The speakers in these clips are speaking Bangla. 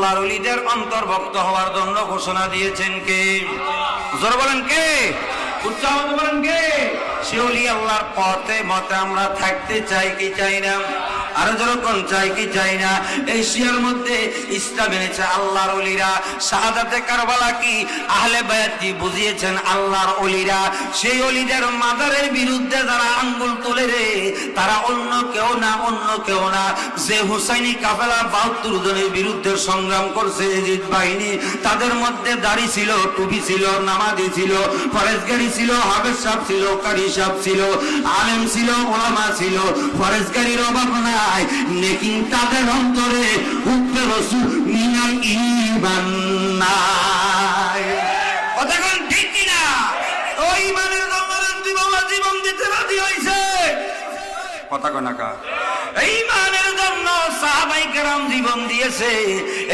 আল্লাহর ওলিদের অন্তর্ভুক্ত হওয়ার জন্য ঘোষণা দিয়েছেন কে? জোরে বলেন কে? উচ্চারণ বলেন কে? সে ওলি আল্লাহর পথে মতে আমরা থাকতে চাই কি চাই না? আর যখন চাই কি চাই না? এশিয়ার মধ্যে ইসলাম এনেছে আল্লাহর ওলিরা। শাহাদাতে কারবালা কি আহলে বায়াত কি বুঝিয়েছেন আল্লাহর ওলিরা। সেই ওলিদের মাজারের বিরুদ্ধে যারা আঙ্গুল তুলে রে, তারা অন্য কেউ না, অন্য কেউ না, যে হুসাইনি কাফেলা ৭২ জনের বিরুদ্ধে সংগ্রাম করছে ইজিদ বাহিনী, তাদের মধ্যে দাড়ি ছিল, টুপি ছিল, নামাজি ছিল, ফরেজগারি ছিল, হাফেজ সাহেব ছিল, কারি সাহেব ছিল, আলেম ছিল, ওলামা ছিল। ফরেজগারির অভাব নাই, লেকিন তাদের অন্তরে হুব্বে রাসূল মিনাল ঈমান নাই। কথা কোন ঠিক কি না? ওই ঈমানের জন্য জীবন দিতে রাজি হইছে। কথা কোন না? এই ঈমানের জন্য সাহাবায়ে কেরাম জীবন দিয়েছে।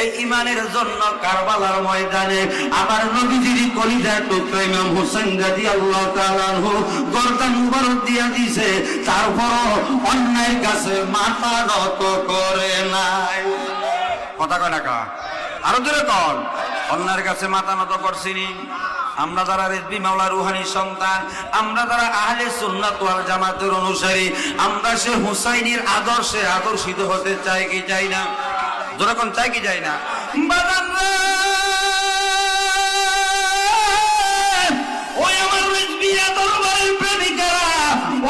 এই ঈমানের জন্য কারবালার ময়দানে আমার নবীজির কলিজার টুকরা ইমাম হোসেন রাদিয়াল্লাহু তাআলা আনহু গর্দান মুবারক দিয়া দিয়েছে, তারপর অন্যায়ের কাছে মাথা নত করে নাই। কথা কয় না? আরো জোরে কন। অন্যায়ের কাছে মাথা নত করছিনি। আমরা যারা রেজবি মাওলা রুহানি সন্তান, আমরা যারা আহলে সুন্নাত ওয়াল জামাতের অনুসারী, আমরা সে হুসাইনের আদর্শে আদর্শিত হতে চাই কি চাই না? যখন চাই কি চাই না? বাজান রে, ওই আমার রেজবি দরবারের প্রেমিকারা,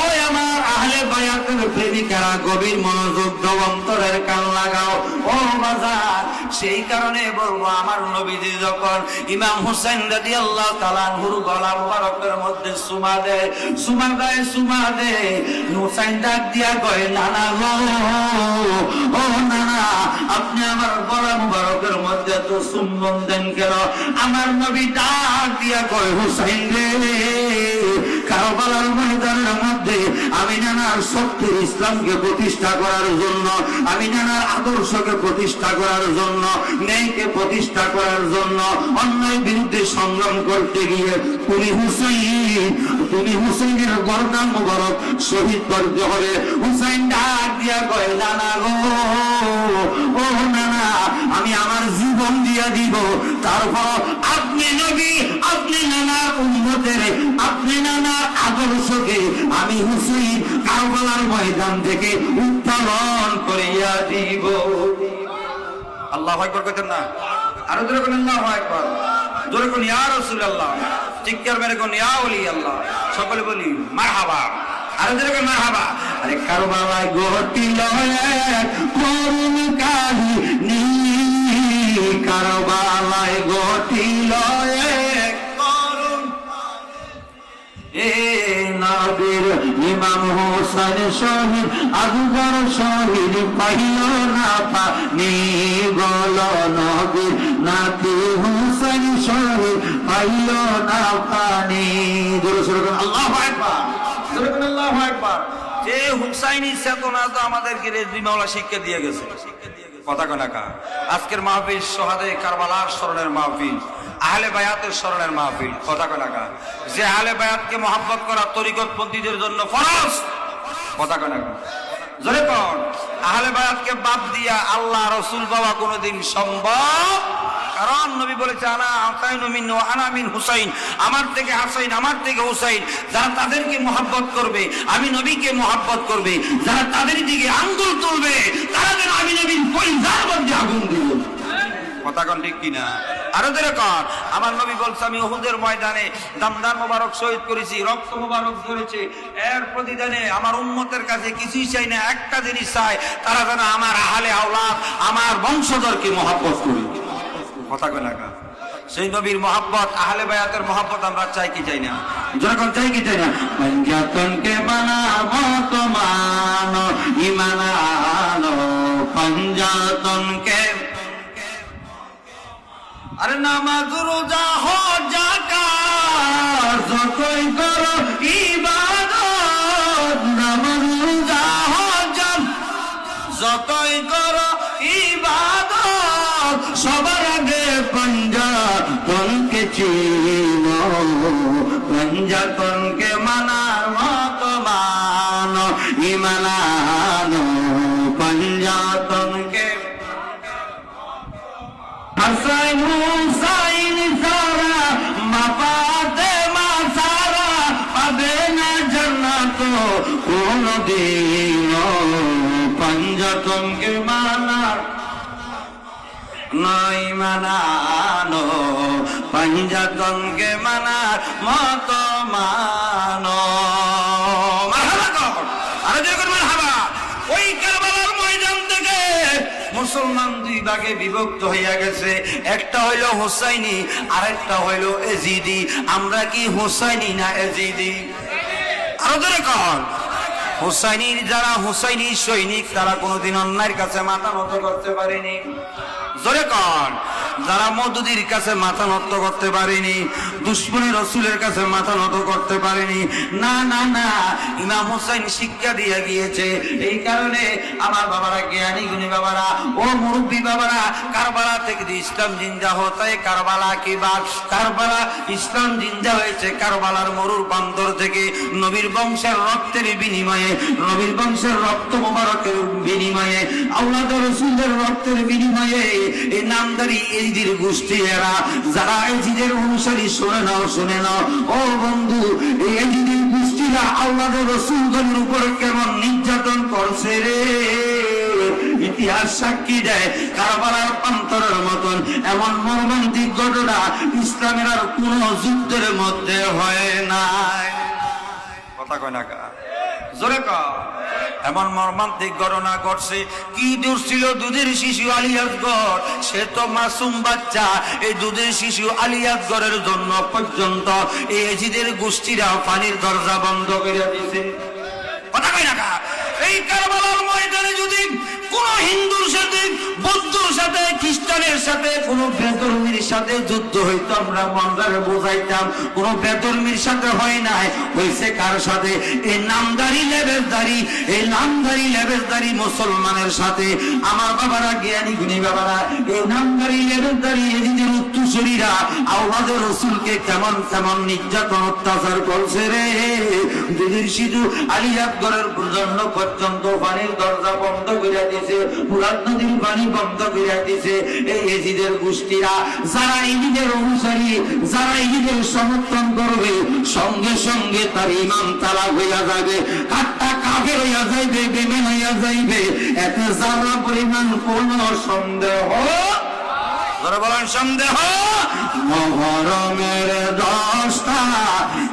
ওই আমার আহলে বায়াতের প্রেমিকারা, গভীর মনোযোগ দাও, অন্তরের কান লাগাও। ও বাজার, সেই কারণে বলবো, আমার নবীজি যখন ইমাম হুসাইন রাদিয়াল্লাহু তাআলা আনহুর গলা মুবারকের মধ্যে সুমা দেয়, সুমা দেয়, সুমা দেয়, হুসাইন ডাক দিয়া কয়, নানা গো, ও নানা, আপনি আমার গলা মুবারকের মধ্যে তো চুম্বন দেন কেন? আমার নবী ডাক দিয়া কয়, হুসাইন রে, কারবালার ময়দানের মধ্যে আমি নানার সত্যের ইসলামকে প্রতিষ্ঠা করার জন্য, আমি নানার আদর্শকে প্রতিষ্ঠা করার জন্য, ন্যায়কে প্রতিষ্ঠা করার জন্য অন্যায় বিরুদ্ধে সংগ্রাম করতে গিয়ে তুমি হুসাইনের গর্দান মুবারক শহীদ করতে হবে। হুসাইন ডাক দিয়া কয়, নানা গো, ও নানা, আমি আমার জীবন দিয়া দিব, তারপর আপনি নবী, আপনি নানার উম্মতের, আপনি নানার আদর্শকে আমি হুসাইন কারবালার ময়দান থেকে উত্তোলন করিয়া দিব। আল্লাহু আকবার কইতেন না? আরো জোরে কোন আল্লাহু আকবার। জোরে কোন ইয়া রাসূলুল্লাহ। চিৎকার মেরে কোন ইয়া ওলি আল্লাহ। সকলে বলি মারহাবা। আরো জোরে কোন মারহাবা। আরে কারবালায় ঘটিল এক করুণ কাহিনী, কারবালায় ঘটিল এক করুণ, এ নবীর ইমাম হোসেন শহীদ, আবুবকর শহীদ, পাইল না পানি গল, নবীর নাতি হোসেন শহীদ, পাইল না পানি। আল্লাহু আকবার, আল্লাহু আকবার। যে হুসাইনি চেতনা তো আমাদেরকে রেজবি মাওলা শিক্ষা দিয়ে গেছে। কথা কয় না? আজকের মাহফিল শহাদায়ে কারবালার স্মরণের মাহফিল, আহলে বায়াতের স্মরণের মাহফিল। কথা কয় না? যে আহলে বায়াতকে মহব্বত করা তরিকতপন্থীদের জন্য ফরজ। কথা কয় না? জোরে কোন। আহলে বায়াতকে বাদ দিয়া আল্লাহ রাসূল পাওয়া কোনোদিন সম্ভব? কারণ নবী বলেছে, আনা হাসাইনু মিন ওয়া আনা মিন হুসাইন, আমার থেকে হাসাইন, আমার থেকে হুসাইন। যারা তাদেরকে মহব্বত করবে, আমি নবীকে মহব্বত করবে, যারা তাদের দিকে আঙ্গুল তুলবে, তারা যেন আমি নবীর কলিজার মধ্যে আগুন দিব। কথা কোন ঠিক কিনা? আরো জোরে কোন। আমার নবী বলছে, আমি উহুদের ময়দানে দামদার মোবারক শহীদ করেছি, রক্ত মোবারক ঝরেছে, এর প্রতিদানে আমার উম্মতের কাছে কিছুই চাই না, একটা জিনিস চাই, তারা যেন আমার আহলে আওলাদ, আমার বংশধরকে মহব্বত করি। কথা কয় না? সেই নবীর মহব্বত, আহলে বায়াতের মহব্বত আমরা চাই কি চাই না? যখন চাই কি চাই না? পঞ্জাতনকে বানাবো তোমার ঈমান আনো, পঞ্জাতনকে, আরে নামাজ রোজা হজ যাকাত যতই করো ইবাদত, নামাজ রোজা হজ যতই করো ইবাদত, সবার আগে পঞ্জাতনকে চিনো, পঞ্জাতনকে মানার মতো মানো, ঈমান আনো, পঞ্জাতনকে হাসান হুসাইন সারা মা ফাতেমা সারা পাবে না জান্নাত কোনদিন পাঞ্জাতনকে মানার নাই মানানো পাঞ্জাতনকে মানার মত মানো ওই কারবালার ময়দান থেকে মুসলমান দুই ভাগে বিভক্ত হইয়া গেছে, একটা হইল হোসাইনি আর একটা হইল এজিদি। আমরা কি হোসাইনি না এজিদি? আরো ধরে কর। হোসাইনির যারা হোসাইনি সৈনিক তারা কোনোদিন অন্যায়ের কাছে মাথা নত করতে পারেনি। জোরে কর। যারা মওদুদির কাছে মাথা নত করতে পারেনি, দুশমনে রসুলের কাছে মাথা নত করতে পারেনি। না না না, ইমাম হোসেন শিক্ষা দিয়ে গিয়েছে। এই কারণে আমার বাবারা, জ্ঞানী গুণী বাবারা, ও মুরব্বী বাবারা, কারবালা থেকে ইসলাম জিন্দা হতে কারবালা কি বাদ, কারবালা ইসলাম জিন্দা হয়েছে কারবালার মরুর বান্দর থেকে। নবীর বংশের রক্তের বিনিময়ে, নবীর বংশের রক্ত মোবারকের বিনিময়ে, আওলাদ রাসূলের রক্তের বিনিময়ে এই নামদারি এজিদের গোষ্ঠী এরা, যারা এজিদের অনুসারী, শুনে নাও শুনে নাও ও বন্ধু, এই এজিদের গোষ্ঠীরা আওলাদ রাসূলগণের উপর কেমন নির্যাতন করছে রে। ইতিহাস সাক্ষী দেয় কারবালার প্রান্তরের মতন এমন মর্মান্তিক ঘটনা ইসলামের আর কোন যুদ্ধের মধ্যে হয় নাই। কথা কয় না কা? জোরে কর। এমন মর্মান্তিক ঘটনা ঘটছে। কি দূর ছিল দুধের শিশু আলিয়াসগড়, সে তো মাসুম বাচ্চা। এই দুধের শিশু আলিয়াসগড়ের জন্য পর্যন্ত এই এজিদের গোষ্ঠীরা পানির দরজা বন্ধ করে দিয়েছে। কথা কয় না কা? এই কারবালার ময়দানে যদি কোন হিন্দুর সাথে, বৌদ্ধর সাথে, খ্রিস্টানের সাথে, কোন বেদর্মীর সাথে যুদ্ধ হইতো, আমরা মন্দারে বোঝাইতাম। কোন বেদর্মীর সাথে হয় নাই, হয়েছে কার সাথে? এই নামদারি লেবেজদারি, এই নামদারি লেবেজদারি মুসলমানের সাথে। আমার বাবারা, জ্ঞানী গুণী বাবারা, এই নামদারি লেবেজদারি এজিদের উত্তরসূরিরা আওলাদে রসুলকে কেমন কেমন নির্যাতন অত্যাচার করছে রে। দুধের শিশু আলিয়াসগড়ের জন্য পর্যন্ত পানির দরজা বন্ধ করে দিয়েছে, মুরাদ নদীর পানি বন্ধ করে দিয়েছে এই এজিদের গোষ্ঠীরা। যারা এজিদের অনুসারী, যারা এজিদের সমর্থন করবে, সঙ্গে সঙ্গে তার ইমান তালাক হইয়া যাবে, কাটটা কাফের হইয়া যাইবে, বেঈমান হইয়া যাইবে। এতে যারা পরিমাণ কোন সন্দেহ, যারা বলেন সন্দেহ, মহরমের 10টা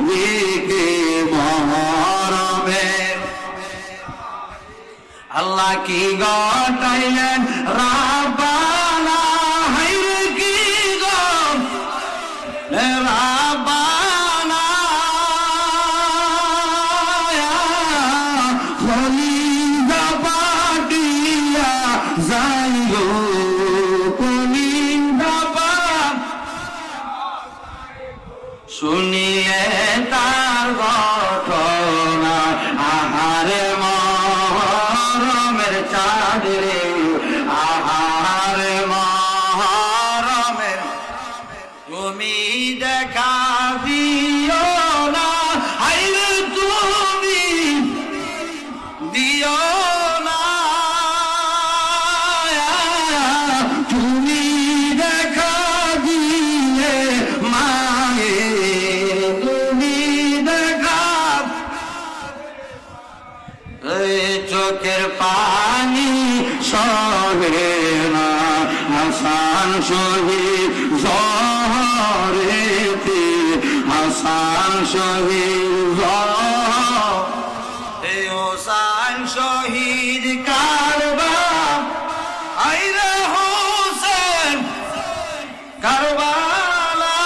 লিখে মহরমের আল্লাহ কি গটাইলেন রাব্বানা, হাইরে কি গো রাব্বানা, কলিজা পাটিয়া যাইও, কলিজা পাট শুনিলে তার ঘটনা, আহারে মহরমের চাঁদ রে, আহারে মহরমের তুমি দেখা দিও না, আইরে তুমি দিও না, তুমি দেখা দিলে মায়ের, তুমি দেখা চোখের পানি সহে না, হাসান শহীদ জহরেতে, হাসান শহীদ হোসাইন শহীদ কারবালা, আইরে হোসেন কারবালা,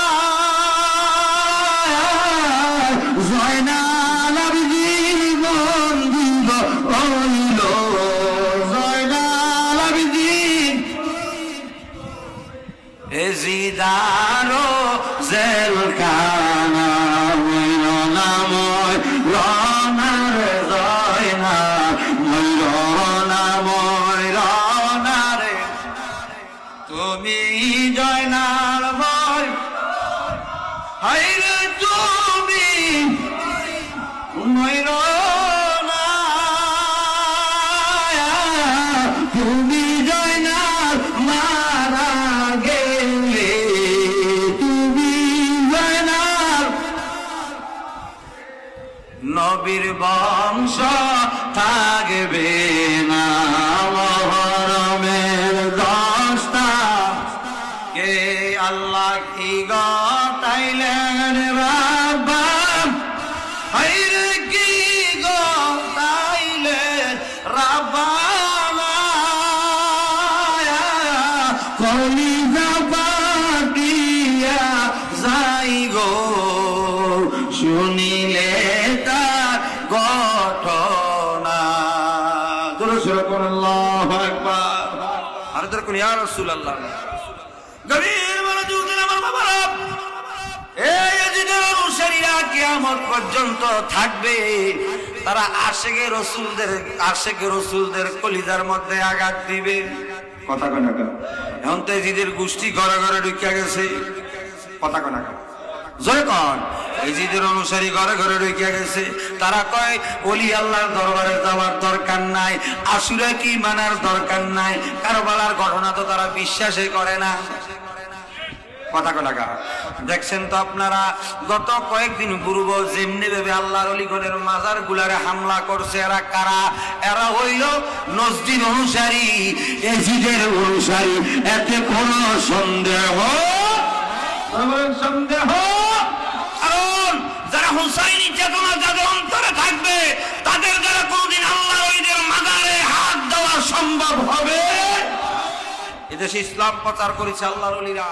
জয়নাল আবিদিন বন্দী হইল, জয়নাল আবিদিন এজিদারো জেলখানা হইল না, মই রনার জয়না, মই রনা, মই রনারে তুমি জয়নাল, মই হাইরে তুমি মই রনা, তুমি জয়নাল মারা গেলে নবীর বংশ থাকবে না। মহরমের 10টা কে আল্লাহ কি গতাইলেন বাবা, হায়রে কি গতাইলেন রাব্বানা, কলিজা পাতিয়া যাই গো শুনিলে তার ঘটনা। আল্লাহু আকবার। আর তোর কোন ইয়া রাসূলুল্লাহ। গভীর মনোযোগ দিন আমার বাবারা, এই ইয়াজিদের অনুসারীরা কিয়ামত পর্যন্ত থাকবে। তারা আশেকে রসুলদের কলিজার মধ্যে আঘাত দিবে। কথা কয় না কেন? এখন তো ইয়াজিদের গোষ্ঠী ঘরে ঘরে ঢুকিয়া গেছে। কথা কয় না কেন? জয় কন। ইয়াজিদের অনুসারী ঘরে ঘরে ঢুকিয়া গেছে। তারা কয় ওলি আল্লাহর দরবারে যাওয়ার দরকার নাই, আশুরা কি মানার দরকার নাই, কারবালার ঘটনা তো তারা বিশ্বাসই করে না। কথা কলাকা দেখছেন তো আপনারা, গত কয়েকদিন পূর্ব যেমনি ভেবে আল্লাহর অলিগণের মাজার গুলারে হামলা করছে, এরা কারা? এরা হইল নজদির অনুসারী, ইয়াজিদের অনুসারী। এতে কোনো সন্দেহ কারণ যারা হুসাইনি চেতনা যাদের অন্তরে থাকবে, তাদের দ্বারা কোনদিন আল্লাহর অলিদের মাজারে হাত দেওয়া সম্ভব হবে। এদেশে ইসলাম প্রচার করেছে আল্লাহর অলিরা।